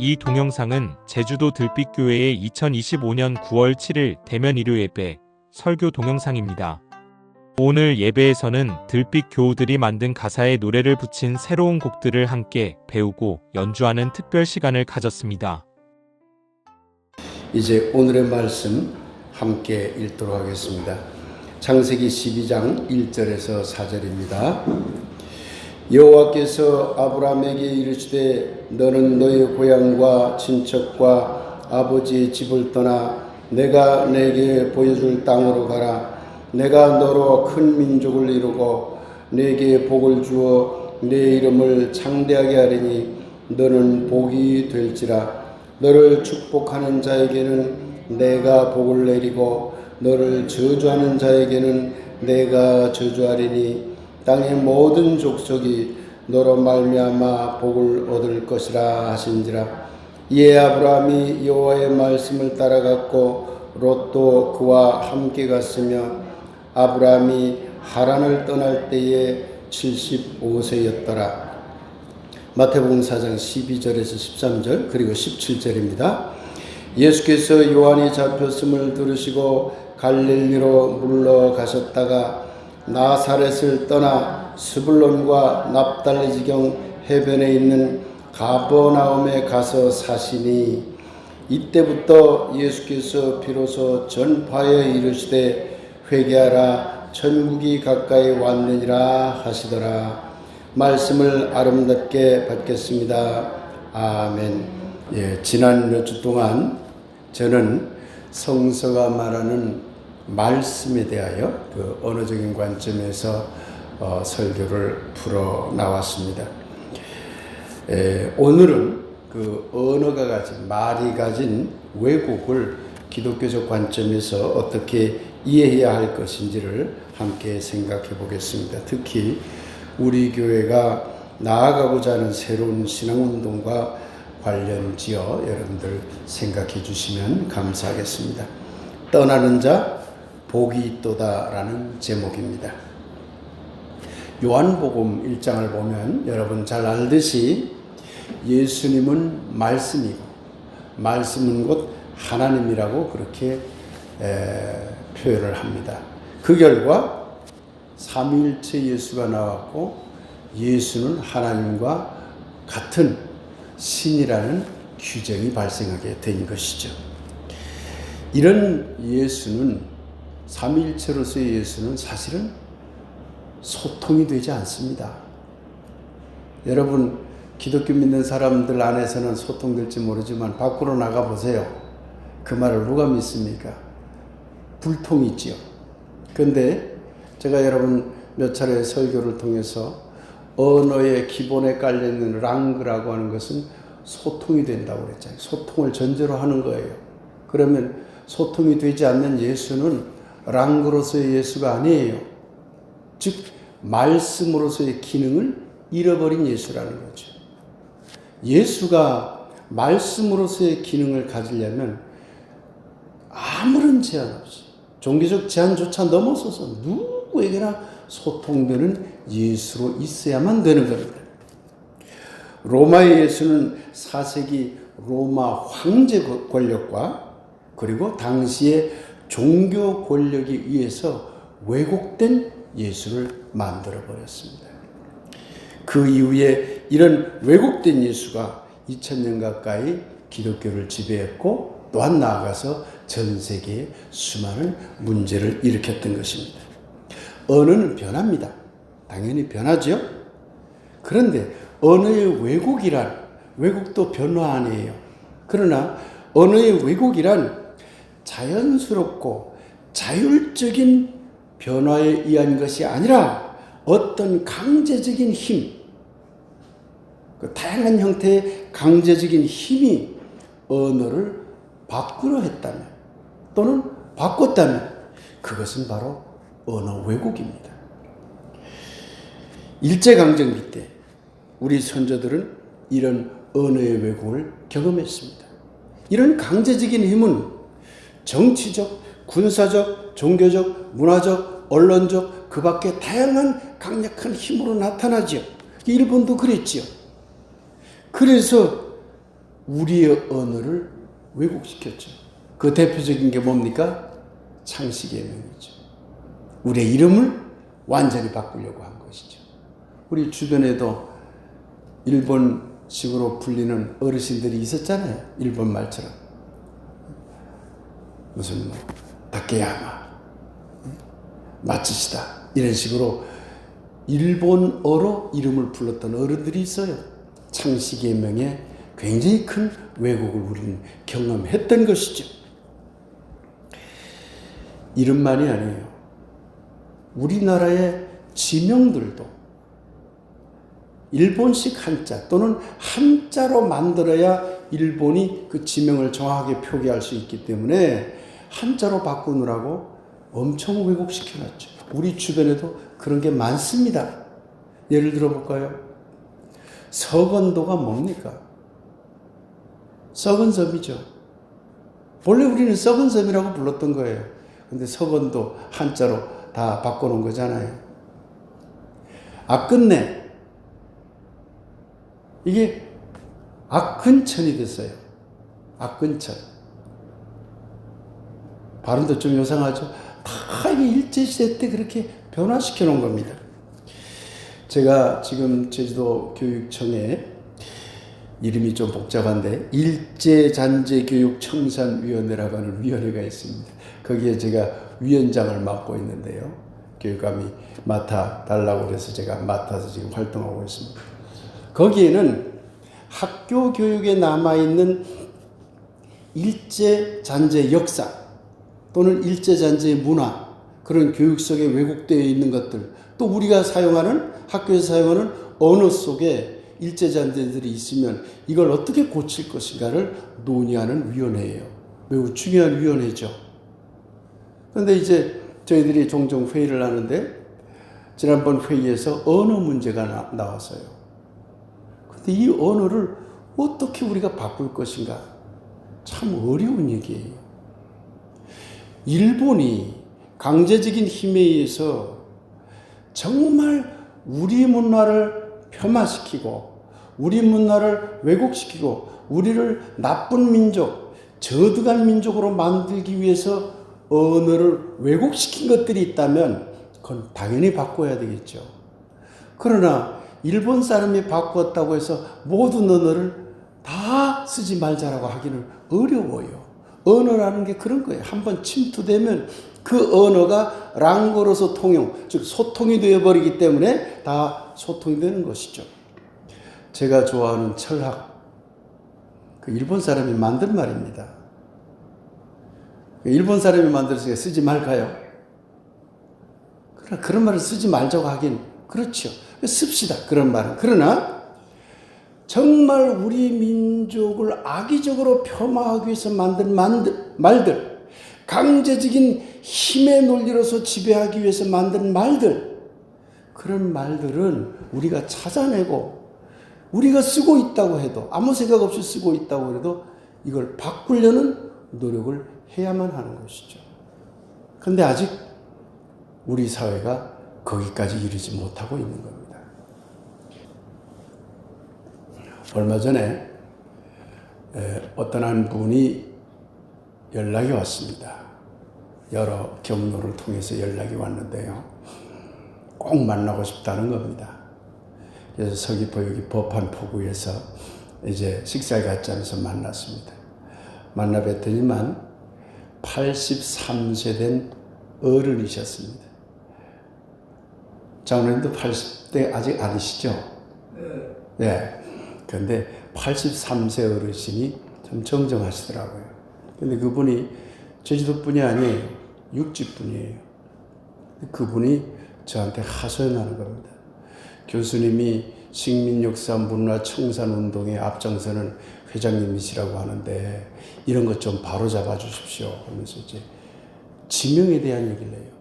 이 동영상은 제주도 들빛교회의 2025년 9월 7일 대면 일요 예배 설교 동영상입니다. 오늘 예배에서는 들빛 교우들이 만든 가사에 노래를 붙인 새로운 곡들을 함께 배우고 연주하는 특별 시간을 가졌습니다. 이제 오늘의 말씀 함께 읽도록 하겠습니다. 창세기 12장 1절에서 4절입니다. 여호와께서 아브라함에게 이르시되 너는 너의 고향과 친척과 아버지의 집을 떠나 내가 내게 보여줄 땅으로 가라. 내가 너로 큰 민족을 이루고 내게 복을 주어 내 이름을 창대하게 하리니 너는 복이 될지라. 너를 축복하는 자에게는 내가 복을 내리고 너를 저주하는 자에게는 내가 저주하리니 땅의 모든 족속이 너로 말미암아 복을 얻을 것이라 하신지라. 이에 아브라함이 여호와의 말씀을 따라갔고 롯도 그와 함께 갔으며 아브라함이 하란을 떠날 때에 75세였더라. 마태복음 4장 12절에서 13절 그리고 17절입니다. 예수께서 요한이 잡혔음을 들으시고 갈릴리로 물러가셨다가 나사렛을 떠나 스불론과 납달리 지경 해변에 있는 가버나움에 가서 사시니 이때부터 예수께서 비로소 전파에 이르시되 회개하라 천국이 가까이 왔느니라 하시더라. 말씀을 아름답게 받겠습니다. 아멘. 지난 몇 주 동안 저는 성서가 말하는 말씀에 대하여 그 언어적인 관점에서 설교를 풀어 나왔습니다. 오늘은 그 언어가 가진, 말이 가진 왜곡을 기독교적 관점에서 어떻게 이해해야 할 것인지를 함께 생각해 보겠습니다. 특히 우리 교회가 나아가고자 하는 새로운 신앙운동과 관련지어 여러분들 생각해 주시면 감사하겠습니다. 떠나는 자 복이 있도다 라는 제목입니다. 요한복음 1장을 보면 여러분 잘 알듯이 예수님은 말씀이고 말씀은 곧 하나님이라고 그렇게 표현을 합니다. 그 결과 삼위일체 예수가 나왔고 예수는 하나님과 같은 신이라는 규정이 발생하게 된 것이죠. 이런 예수는 삼위일체로서의 예수는 사실은 소통이 되지 않습니다. 여러분 기독교 믿는 사람들 안에서는 소통될지 모르지만 밖으로 나가보세요. 그 말을 누가 믿습니까? 불통이 있지요. 그런데 제가 여러분 몇 차례 설교를 통해서 언어의 기본에 깔려있는 랑그라고 하는 것은 소통이 된다고 그랬잖아요. 소통을 전제로 하는 거예요. 그러면 소통이 되지 않는 예수는 랑그로서의 예수가 아니에요. 즉 말씀으로서의 기능을 잃어버린 예수라는 거죠. 예수가 말씀으로서의 기능을 가지려면 아무런 제한 없이 종교적 제한조차 넘어서서 누구에게나 소통되는 예수로 있어야만 되는 겁니다. 로마의 예수는 4세기 로마 황제 권력과 그리고 당시의 종교 권력에 의해서 왜곡된 예수를 만들어 버렸습니다. 그 이후에 이런 왜곡된 예수가 2000년 가까이 기독교를 지배했고 또한 나아가서 전 세계에 수많은 문제를 일으켰던 것입니다. 언어는 변합니다. 당연히 변하죠. 그런데 언어의 왜곡이란 왜곡도 변화 아니에요. 그러나 언어의 왜곡이란 자연스럽고 자율적인 변화에 의한 것이 아니라 어떤 강제적인 힘, 그 다양한 형태의 강제적인 힘이 언어를 바꾸려 했다면 또는 바꿨다면 그것은 바로 언어 왜곡입니다. 일제강점기 때 우리 선조들은 이런 언어의 왜곡을 경험했습니다. 이런 강제적인 힘은 정치적, 군사적, 종교적, 문화적, 언론적 그 밖에 다양한 강력한 힘으로 나타나죠. 일본도 그랬지요. 그래서 우리의 언어를 왜곡시켰죠. 그 대표적인 게 뭡니까? 창씨개명이죠. 우리의 이름을 완전히 바꾸려고 한 것이죠. 우리 주변에도 일본식으로 불리는 어르신들이 있었잖아요. 일본 말처럼. 무슨 다케야마, 마츠시다 이런 식으로 일본어로 이름을 불렀던 어른들이 있어요. 창씨개명에 굉장히 큰 왜곡을 우리는 경험했던 것이죠. 이름만이 아니에요. 우리나라의 지명들도 일본식 한자 또는 한자로 만들어야 일본이 그 지명을 정확하게 표기할 수 있기 때문에 한자로 바꾸느라고 엄청 왜곡시켜놨죠. 우리 주변에도 그런 게 많습니다. 예를 들어 볼까요? 서건도가 뭡니까? 썩은 섬이죠. 원래 우리는 썩은 섬이라고 불렀던 거예요. 근데 서건도 한자로 다 바꿔놓은 거잖아요. 악근내. 이게 악근천이 됐어요. 악근천. 발음도 좀 요상하죠? 다 이게 일제시대 때 그렇게 변화시켜 놓은 겁니다. 제가 지금 제주도 교육청에 이름이 좀 복잡한데 일제잔재교육청산위원회라고 하는 위원회가 있습니다. 거기에 제가 위원장을 맡고 있는데요. 교육감이 맡아달라고 그래서 제가 맡아서 지금 활동하고 있습니다. 거기에는 학교 교육에 남아있는 일제잔재 역사 또는 일제잔재의 문화, 그런 교육 속에 왜곡되어 있는 것들, 또 우리가 사용하는, 학교에서 사용하는 언어 속에 일제잔재들이 있으면 이걸 어떻게 고칠 것인가를 논의하는 위원회예요. 매우 중요한 위원회죠. 그런데 이제 저희들이 종종 회의를 하는데 지난번 회의에서 언어 문제가 나왔어요. 그런데 이 언어를 어떻게 우리가 바꿀 것인가? 참 어려운 얘기예요. 일본이 강제적인 힘에 의해서 정말 우리 문화를 폄하시키고 우리 문화를 왜곡시키고 우리를 나쁜 민족, 저득한 민족으로 만들기 위해서 언어를 왜곡시킨 것들이 있다면 그건 당연히 바꿔야 되겠죠. 그러나 일본 사람이 바꾸었다고 해서 모든 언어를 다 쓰지 말자라고 하기는 어려워요. 언어라는 게 그런 거예요. 한번 침투되면 그 언어가 랑거로서 통용, 즉 소통이 되어버리기 때문에 다 소통이 되는 것이죠. 제가 좋아하는 철학, 그 일본 사람이 만든 말입니다. 일본 사람이 만들어서 쓰지 말까요? 그런 말을 쓰지 말자고 하긴 그렇죠. 씁시다, 그런 말은. 그러나 정말 우리 민족을 악의적으로 폄하하기 위해서 만든 말들, 강제적인 힘의 논리로서 지배하기 위해서 만든 말들, 그런 말들은 우리가 찾아내고 우리가 쓰고 있다고 해도, 아무 생각 없이 쓰고 있다고 해도 이걸 바꾸려는 노력을 해야만 하는 것이죠. 그런데 아직 우리 사회가 거기까지 이르지 못하고 있는 겁니다. 얼마 전에 어떤 한 분이 연락이 왔습니다. 여러 경로를 통해서 연락이 왔는데요. 꼭 만나고 싶다는 겁니다. 그래서 서귀포 여기 법한포구에서 이제 식사에 같이 하면서 만났습니다. 만나 뵀더니만 83세 된 어른이셨습니다. 장로님도 80대 아직 아니시죠? 네. 그런데 83세 어르신이 참 정정하시더라고요. 근데 그분이 제주도 분이 아니에요. 육지 분이에요. 그분이 저한테 하소연하는 겁니다. 교수님이 식민역사 문화 청산 운동에 앞장서는 회장님이시라고 하는데 이런 것 좀 바로잡아 주십시오. 하면서 이제 지명에 대한 얘기를 해요.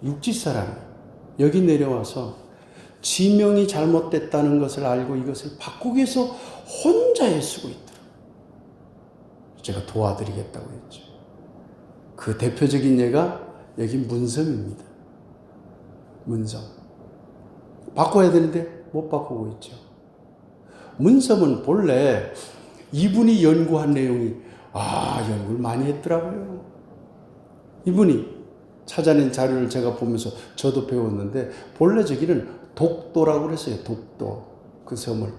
육지 사람 여기 내려와서 지명이 잘못됐다는 것을 알고 이것을 바꾸기 위해서 혼자 애쓰고 있더라고요. 제가 도와드리겠다고 했죠. 그 대표적인 예가 여기 문성입니다. 문성. 바꿔야 되는데 못 바꾸고 있죠. 문성은 본래 이분이 연구한 내용이 연구를 많이 했더라고요. 이분이 찾아낸 자료를 제가 보면서 저도 배웠는데 본래 저기는 독도라고 그랬어요. 독도. 그 섬을.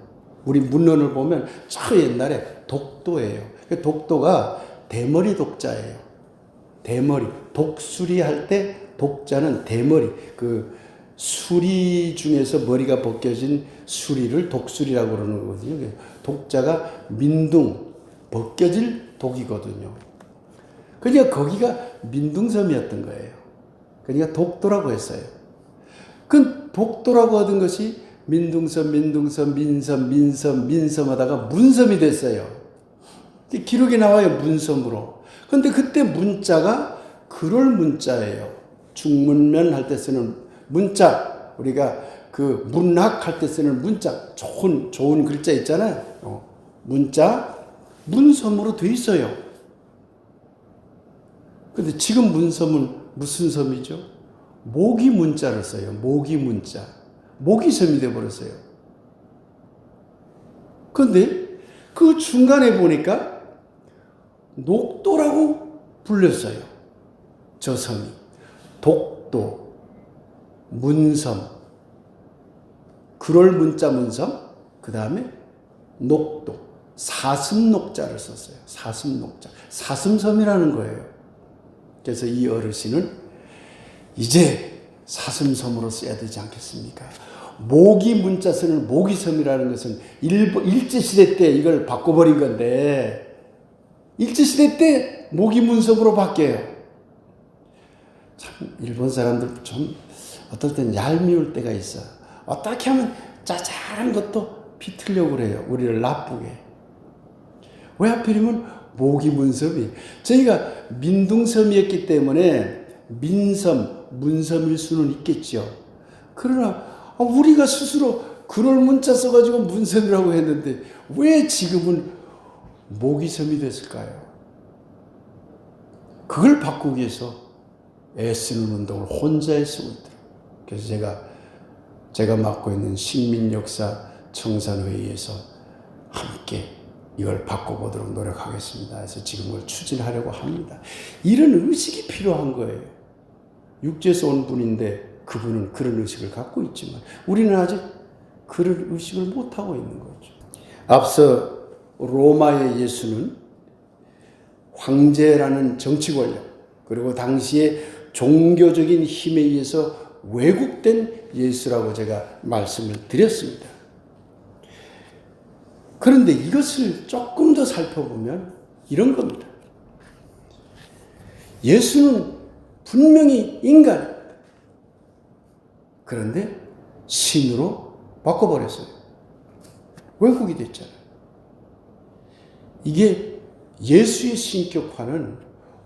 우리 문헌을 보면 저 옛날에 독도예요. 독도가 대머리 독자예요. 대머리. 독수리 할 때 독자는 대머리. 그 수리 중에서 머리가 벗겨진 수리를 독수리라고 그러는 거거든요. 독자가 민둥, 벗겨질 독이거든요. 그러니까 거기가 민둥섬이었던 거예요. 그러니까 독도라고 했어요. 그 독도라고 하던 것이 민둥섬, 민섬 하다가 문섬이 됐어요. 기록이 나와요, 문섬으로. 근데 그때 문자가 그럴 문자예요. 중문면 할 때 쓰는 문자, 우리가 그 문학할 때 쓰는 문자, 좋은 글자 있잖아요. 문자, 문섬으로 돼 있어요. 근데 지금 문섬은 무슨 섬이죠? 모기 문자를 써요. 모기 문자. 모기섬이 되어버렸어요. 근데 그 중간에 보니까 녹도라고 불렸어요. 저 섬이. 독도, 문섬, 그럴 문자 문섬, 그 다음에 녹도, 사슴녹자를 썼어요. 사슴녹자. 사슴섬이라는 거예요. 그래서 이 어르신은 이제 사슴섬으로 써야 되지 않겠습니까? 모기 문자 쓰는 모기섬이라는 것은 일제시대 때 이걸 바꿔버린 건데, 일제시대 때 모기문섬으로 바뀌어요. 참, 일본 사람들 좀 어떨 땐 얄미울 때가 있어. 어떻게 하면 짜잘한 것도 비틀려고 그래요. 우리를 나쁘게. 왜 하필이면 모기문섬이. 저희가 민둥섬이었기 때문에 민섬, 문섬일 수는 있겠죠. 그러나 우리가 스스로 그럴 문자 써가지고 문섬이라고 했는데 왜 지금은 모기섬이 됐을까요? 그걸 바꾸기 위해서 애쓰는 운동을 혼자 애쓰고 있더라고요. 그래서 제가 맡고 있는 식민역사 청산회의에서 함께 이걸 바꿔보도록 노력하겠습니다. 그래서 지금 그걸 추진하려고 합니다. 이런 의식이 필요한 거예요. 육지에서 온 분인데 그분은 그런 의식을 갖고 있지만 우리는 아직 그런 의식을 못하고 있는 거죠. 앞서 로마의 예수는 황제라는 정치 권력, 그리고 당시의 종교적인 힘에 의해서 왜곡된 예수라고 제가 말씀을 드렸습니다. 그런데 이것을 조금 더 살펴보면 이런 겁니다. 예수는 분명히 인간입니다. 그런데 신으로 바꿔버렸어요. 왜곡이 됐잖아요. 이게 예수의 신격화는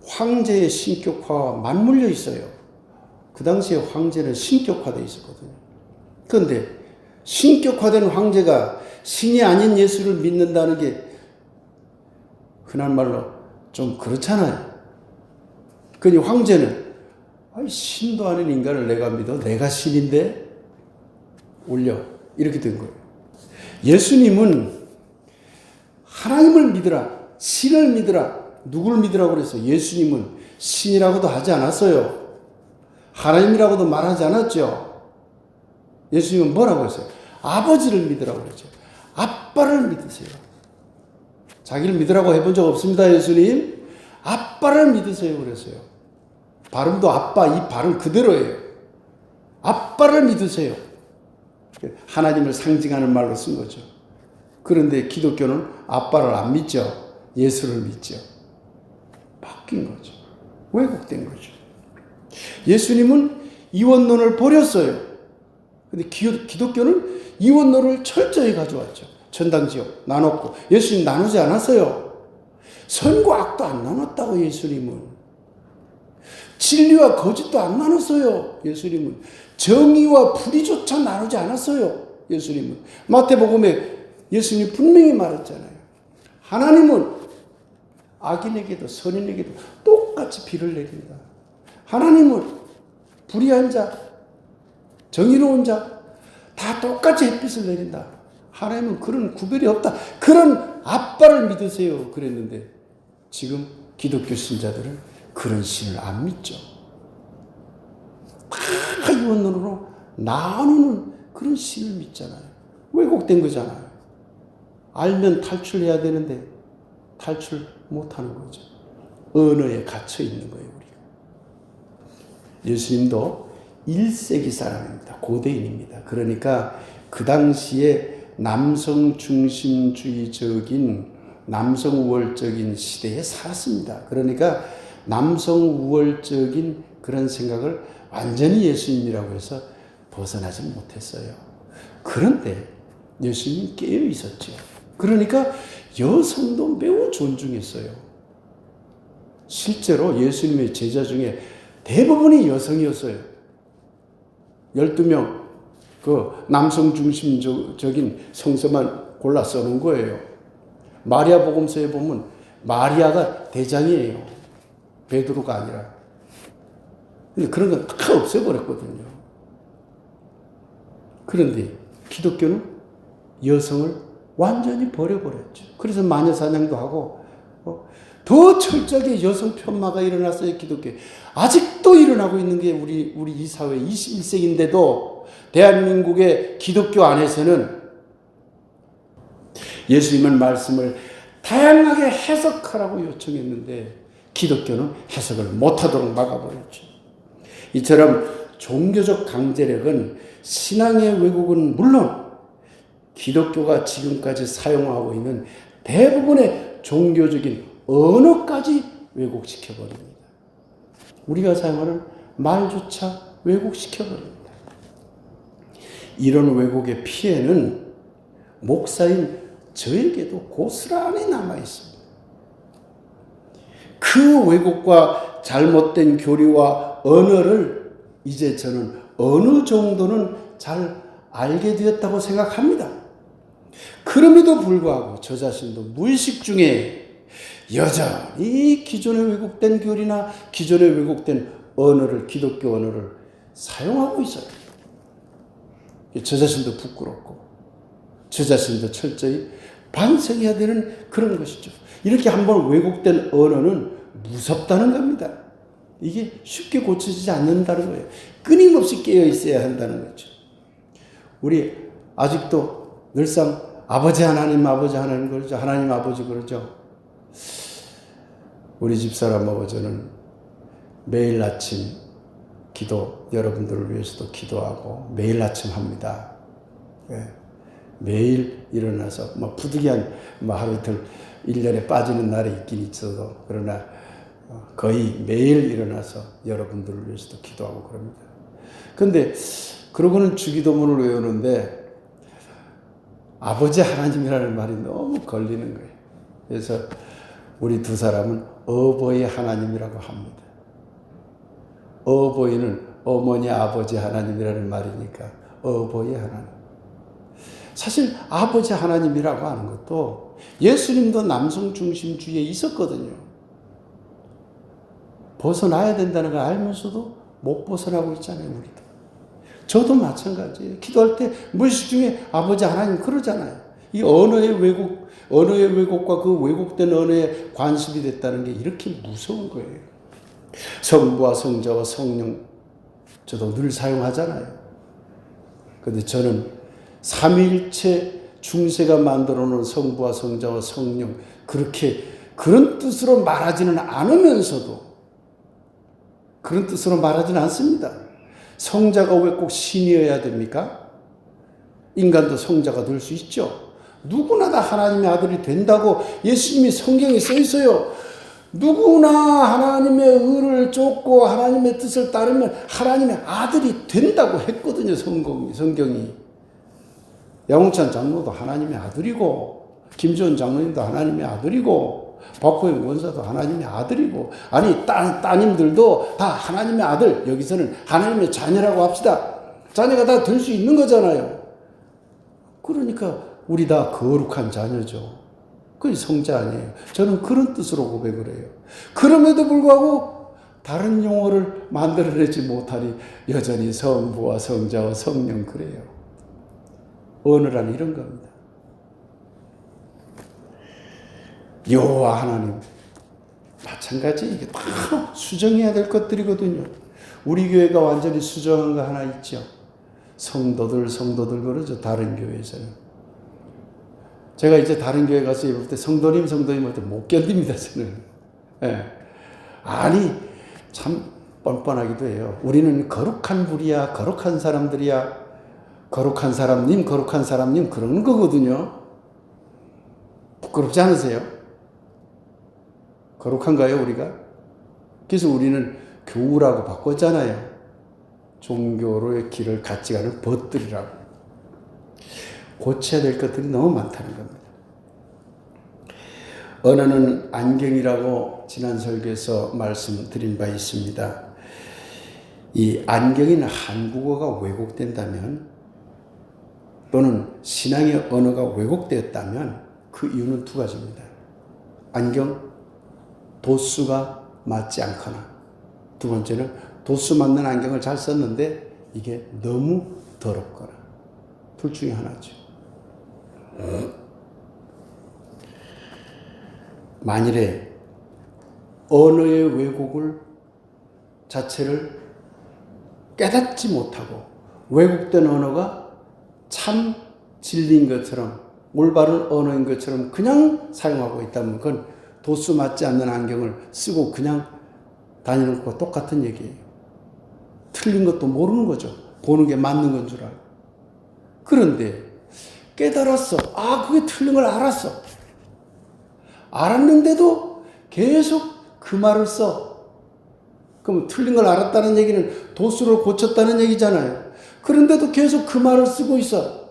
황제의 신격화와 맞물려 있어요. 그 당시에 황제는 신격화되어 있었거든요. 그런데 신격화된 황제가 신이 아닌 예수를 믿는다는 게 흔한 말로 좀 그렇잖아요. 그러니 황제는 신도 아닌 인간을 내가 믿어? 내가 신인데? 올려. 이렇게 된 거예요. 예수님은 하나님을 믿으라. 신을 믿으라. 누구를 믿으라고 그랬어요? 예수님은 신이라고도 하지 않았어요. 하나님이라고도 말하지 않았죠. 예수님은 뭐라고 했어요? 아버지를 믿으라고 그랬죠. 아빠를 믿으세요. 자기를 믿으라고 해본 적 없습니다. 예수님. 아빠를 믿으세요. 그랬어요. 발음도 아빠, 이 발음 그대로예요. 아빠를 믿으세요. 하나님을 상징하는 말로 쓴 거죠. 그런데 기독교는 아빠를 안 믿죠. 예수를 믿죠. 바뀐 거죠. 왜곡된 거죠. 예수님은 이원론을 버렸어요. 근데 기독교는 이원론을 철저히 가져왔죠. 천당지옥 나눴고, 예수님 나누지 않았어요. 선과 악도 안 나눴다고 예수님은. 진리와 거짓도 안 나눴어요. 예수님은. 정의와 불의조차 나누지 않았어요. 예수님은. 마태복음에 예수님이 분명히 말했잖아요. 하나님은 악인에게도 선인에게도 똑같이 비를 내린다. 하나님은 불의한 자, 정의로운 자, 다 똑같이 햇빛을 내린다. 하나님은 그런 구별이 없다. 그런 아빠를 믿으세요. 그랬는데 지금 기독교 신자들은 그런 신을 안 믿죠. 다 이원론으로 나누는 그런 신을 믿잖아요. 왜곡된 거잖아요. 알면 탈출해야 되는데 탈출 못하는 거죠. 언어에 갇혀 있는 거예요. 우리가. 예수님도 1세기 사람입니다. 고대인입니다. 그러니까 그 당시에 남성 중심주의적인 남성 우월적인 시대에 살았습니다. 그러니까 남성 우월적인 그런 생각을 완전히 예수님이라고 해서 벗어나지 못했어요. 그런데 예수님이 깨어 있었죠. 그러니까 여성도 매우 존중했어요. 실제로 예수님의 제자 중에 대부분이 여성이었어요. 12명 그 남성 중심적인 성서만 골라 써놓은 거예요. 마리아 복음서에 보면 마리아가 대장이에요. 베드로가 아니라. 근데 그런 건 다 없애버렸거든요. 그런데 기독교는 여성을 완전히 버려버렸죠. 그래서 마녀 사냥도 하고 더 철저하게 여성 편마가 일어났어요. 기독교에. 아직도 일어나고 있는 게 우리 이 사회 21세기인데도 대한민국의 기독교 안에서는 예수님의 말씀을 다양하게 해석하라고 요청했는데 기독교는 해석을 못하도록 막아버렸죠. 이처럼 종교적 강제력은 신앙의 왜곡은 물론 기독교가 지금까지 사용하고 있는 대부분의 종교적인 언어까지 왜곡시켜버립니다. 우리가 사용하는 말조차 왜곡시켜버립니다. 이런 왜곡의 피해는 목사인 저에게도 고스란히 남아있습니다. 그 왜곡과 잘못된 교리와 언어를 이제 저는 어느 정도는 잘 알게 되었다고 생각합니다. 그럼에도 불구하고 저 자신도 무의식 중에 여전히 기존의 왜곡된 교리나 기존의 왜곡된 언어를, 기독교 언어를 사용하고 있어요. 저 자신도 부끄럽고 저 자신도 철저히 반성해야 되는 그런 것이죠. 이렇게 한번 왜곡된 언어는 무섭다는 겁니다. 이게 쉽게 고쳐지지 않는다는 거예요. 끊임없이 깨어 있어야 한다는 거죠. 우리 아직도 늘상 아버지 하나님 그러죠. 하나님 아버지 그러죠. 우리 집사람하고 저는 매일 아침 기도, 여러분들을 위해서도 기도하고 매일 아침 합니다. 네. 매일 일어나서 부득이한 하루 이틀 1년에 빠지는 날이 있긴 있어도 그러나 거의 매일 일어나서 여러분들을 위해서도 기도하고 그럽니다. 그런데 그러고는 주기도문을 외우는데 아버지 하나님이라는 말이 너무 걸리는 거예요. 그래서 우리 두 사람은 어버이 하나님이라고 합니다. 어버이는 어머니 아버지 하나님이라는 말이니까 어버이 하나님. 사실 아버지 하나님이라고 하는 것도 예수님도 남성 중심주의에 있었거든요. 벗어나야 된다는 걸 알면서도 못 벗어나고 있잖아요. 우리도. 저도 마찬가지예요. 기도할 때 무의식 중에 아버지 하나님 그러잖아요. 이 언어의 왜곡과 그 왜곡된 언어에 관습이 됐다는 게 이렇게 무서운 거예요. 성부와 성자와 성령 저도 늘 사용하잖아요. 그런데 저는 삼위일체 중세가 만들어 놓은 성부와 성자와 성령 그런 뜻으로 말하지는 않으면서도 그런 뜻으로 말하지는 않습니다. 성자가 왜 꼭 신이어야 됩니까? 인간도 성자가 될 수 있죠. 누구나 다 하나님의 아들이 된다고 예수님이 성경에 써 있어요. 누구나 하나님의 의를 쫓고 하나님의 뜻을 따르면 하나님의 아들이 된다고 했거든요. 성경이. 양홍찬 장로도 하나님의 아들이고 김지원 장로님도 하나님의 아들이고 박호영 권사도 하나님의 아들이고 아니 따님들도 다 하나님의 아들 여기서는 하나님의 자녀라고 합시다. 자녀가 다 될 수 있는 거잖아요. 그러니까 우리 다 거룩한 자녀죠. 그게 성자 아니에요. 저는 그런 뜻으로 고백을 해요. 그럼에도 불구하고 다른 용어를 만들어내지 못하니 여전히 성부와 성자와 성령 그래요. 언어란 이런 겁니다. 여호와 하나님. 마찬가지 이게 다 수정해야 될 것들이거든요. 우리 교회가 완전히 수정한 거 하나 있죠. 성도들 그러죠. 다른 교회에서는. 제가 이제 다른 교회 가서 이럴 때 성도님 할 때 못 견딥니다. 저는. 예. 아니 참 뻔뻔하기도 해요. 우리는 거룩한 불이야, 거룩한 사람들이야, 거룩한 사람님 그러는 거거든요. 부끄럽지 않으세요? 거룩한가요, 우리가? 그래서 우리는 교우라고 바꿨잖아요. 종교로의 길을 같이 가는 벗들이라고. 고쳐야 될 것들이 너무 많다는 겁니다. 언어는 안경이라고 지난 설교에서 말씀드린 바 있습니다. 이 안경인 한국어가 왜곡된다면 또는 신앙의 언어가 왜곡되었다면 그 이유는 두 가지입니다. 안경 도수가 맞지 않거나, 두 번째는 도수 맞는 안경을 잘 썼는데 이게 너무 더럽거나, 둘 중에 하나죠. 만일에 언어의 왜곡을 자체를 깨닫지 못하고 왜곡된 언어가 참 진리인 것처럼 올바른 언어인 것처럼 그냥 사용하고 있다면 그건 도수 맞지 않는 안경을 쓰고 그냥 다니는 것과 똑같은 얘기예요. 틀린 것도 모르는 거죠. 보는 게 맞는 건 줄 알고. 그런데 깨달았어. 그게 틀린 걸 알았어. 알았는데도 계속 그 말을 써. 그럼 틀린 걸 알았다는 얘기는 도수를 고쳤다는 얘기잖아요. 그런데도 계속 그 말을 쓰고 있어.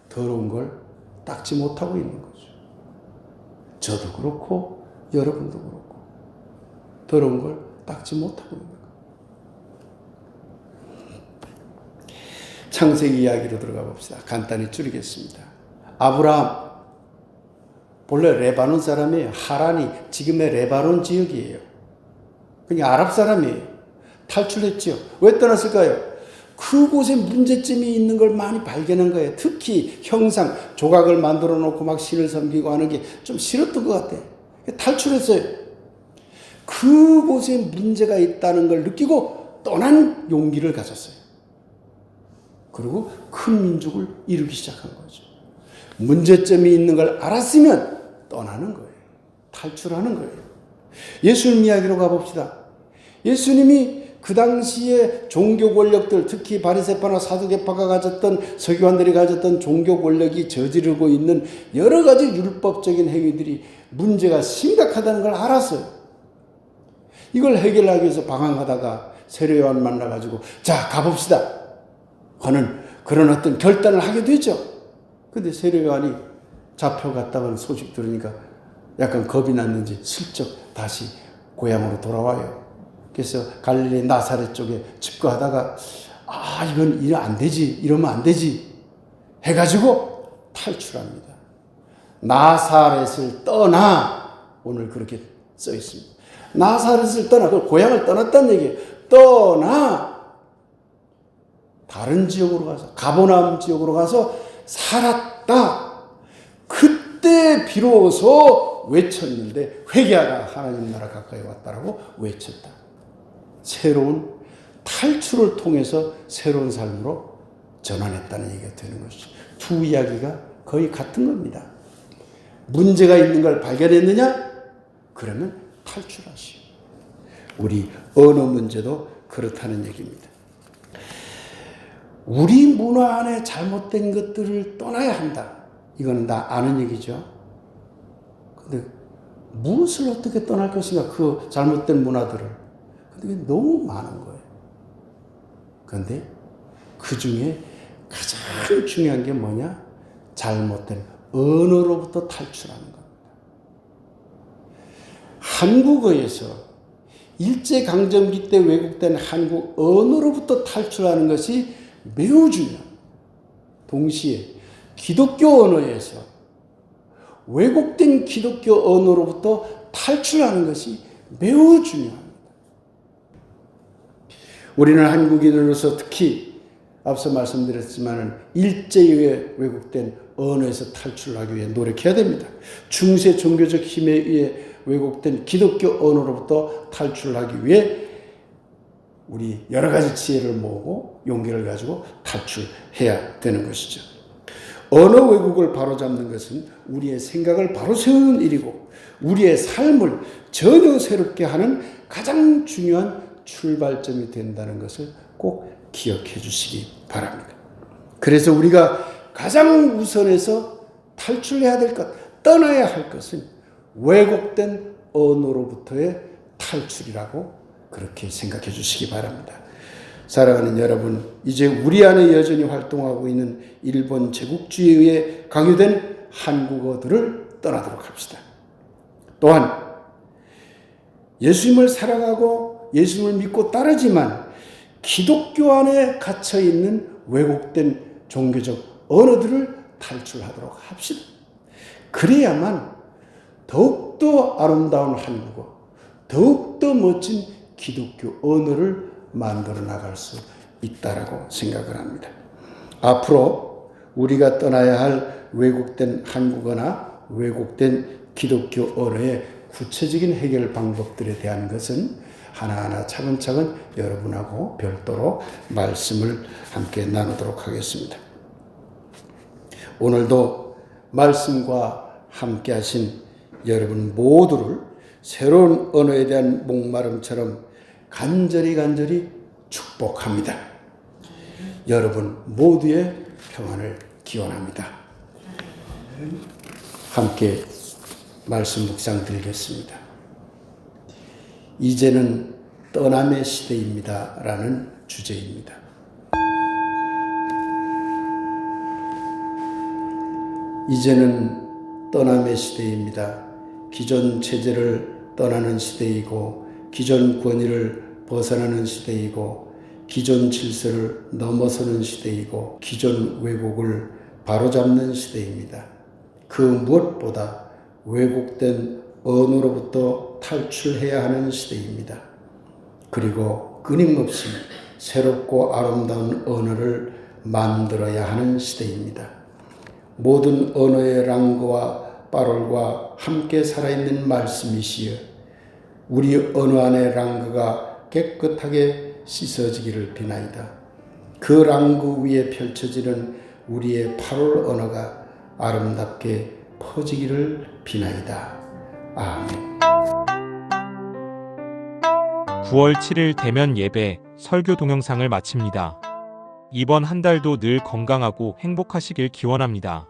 더러운 걸 닦지 못하고 있는 거죠. 저도 그렇고 여러분도 그렇고 더러운 걸 닦지 못하고 있는 거예요. 창세기 이야기로 들어가 봅시다. 간단히 줄이겠습니다. 아브라함 본래 레바논 사람이에요. 하란이 지금의 레바논 지역이에요. 그냥 아랍 사람이에요. 탈출했죠. 왜 떠났을까요? 그곳에 문제점이 있는 걸 많이 발견한 거예요. 특히 형상, 조각을 만들어 놓고 막 신을 섬기고 하는 게 좀 싫었던 것 같아요. 탈출했어요. 그곳에 문제가 있다는 걸 느끼고 떠난 용기를 가졌어요. 그리고 큰 민족을 이루기 시작한 거죠. 문제점이 있는 걸 알았으면 떠나는 거예요. 탈출하는 거예요. 예수님 이야기로 가봅시다. 예수님이 그 당시에 종교 권력들, 특히 바리새파나 사두개파가 가졌던, 서기관들이 가졌던 종교 권력이 저지르고 있는 여러 가지 율법적인 행위들이 문제가 심각하다는 걸 알았어요. 이걸 해결하기 위해서 방황하다가 세례요한 만나가지고 자 가봅시다 하는 그런 어떤 결단을 하게 되죠. 근데 세례요한이 잡혀갔다는 소식 들으니까 약간 겁이 났는지 슬쩍 다시 고향으로 돌아와요. 그래서 갈릴리 나사렛 쪽에 집거하다가 이건 이러면 안 되지 해가지고 탈출합니다. 나사렛을 떠나, 오늘 그렇게 써 있습니다. 나사렛을 떠나, 그 고향을 떠났다는 얘기예요. 떠나 다른 지역으로 가서, 가버나움 지역으로 가서 살았다. 그때 비로소 외쳤는데 회개하라, 하나님 나라 가까이 왔다라고 외쳤다. 새로운 탈출을 통해서 새로운 삶으로 전환했다는 얘기가 되는 것이죠. 두 이야기가 거의 같은 겁니다. 문제가 있는 걸 발견했느냐? 그러면 탈출하시오. 우리 언어 문제도 그렇다는 얘기입니다. 우리 문화 안에 잘못된 것들을 떠나야 한다. 이거는 다 아는 얘기죠. 근데 무엇을 어떻게 떠날 것인가? 그 잘못된 문화들을. 근데 너무 많은 거예요. 그런데 그 중에 가장 중요한 게 뭐냐? 잘못된 언어로부터 탈출하는 겁니다. 한국어에서 일제강점기 때 왜곡된 한국 언어로부터 탈출하는 것이 매우 중요합니다. 동시에 기독교 언어에서 왜곡된 기독교 언어로부터 탈출하는 것이 매우 중요합니다. 우리는 한국인으로서 특히 앞서 말씀드렸지만 일제에 왜곡된 언어에서 탈출하기 위해 노력해야 됩니다. 중세 종교적 힘에 의해 왜곡된 기독교 언어로부터 탈출하기 위해 우리 여러 가지 지혜를 모으고 용기를 가지고 탈출해야 되는 것이죠. 언어 왜곡을 바로잡는 것은 우리의 생각을 바로 세우는 일이고 우리의 삶을 전혀 새롭게 하는 가장 중요한 출발점이 된다는 것을 꼭 기억해 주시기 바랍니다. 그래서 우리가 가장 우선해서 탈출해야 될 것, 떠나야 할 것은 왜곡된 언어로부터의 탈출이라고 그렇게 생각해 주시기 바랍니다. 사랑하는 여러분, 이제 우리 안에 여전히 활동하고 있는 일본 제국주의에 의해 강요된 한국어들을 떠나도록 합시다. 또한 예수님을 사랑하고 예수님을 믿고 따르지만 기독교 안에 갇혀 있는 왜곡된 종교적 언어들을 탈출하도록 합시다. 그래야만 더욱더 아름다운 한국어, 더욱더 멋진 기독교 언어를 만들어 나갈 수 있다라고 생각을 합니다. 앞으로 우리가 떠나야 할 왜곡된 한국어나 왜곡된 기독교 언어의 구체적인 해결 방법들에 대한 것은 하나하나 차근차근 여러분하고 별도로 말씀을 함께 나누도록 하겠습니다. 오늘도 말씀과 함께 하신 여러분 모두를 새로운 언어에 대한 목마름처럼 간절히 축복합니다. 여러분 모두의 평안을 기원합니다. 함께 말씀 묵상 드리겠습니다. 이제는 떠남의 시대입니다. 라는 주제입니다. 이제는 떠남의 시대입니다. 기존 체제를 떠나는 시대이고 기존 권위를 벗어나는 시대이고 기존 질서를 넘어서는 시대이고 기존 왜곡을 바로잡는 시대입니다. 그 무엇보다 왜곡된 언어로부터 탈출해야 하는 시대입니다. 그리고 끊임없이 새롭고 아름다운 언어를 만들어야 하는 시대입니다. 모든 언어의 랑그와 파롤과 함께 살아있는 말씀이시여 우리 언어 안의 랑그가 깨끗하게 씻어지기를 비나이다. 그 랑그 위에 펼쳐지는 우리의 파롤 언어가 아름답게 퍼지기를 비나이다. 아멘. 9월 7일 대면 예배 설교 동영상을 마칩니다. 이번 한 달도 늘 건강하고 행복하시길 기원합니다.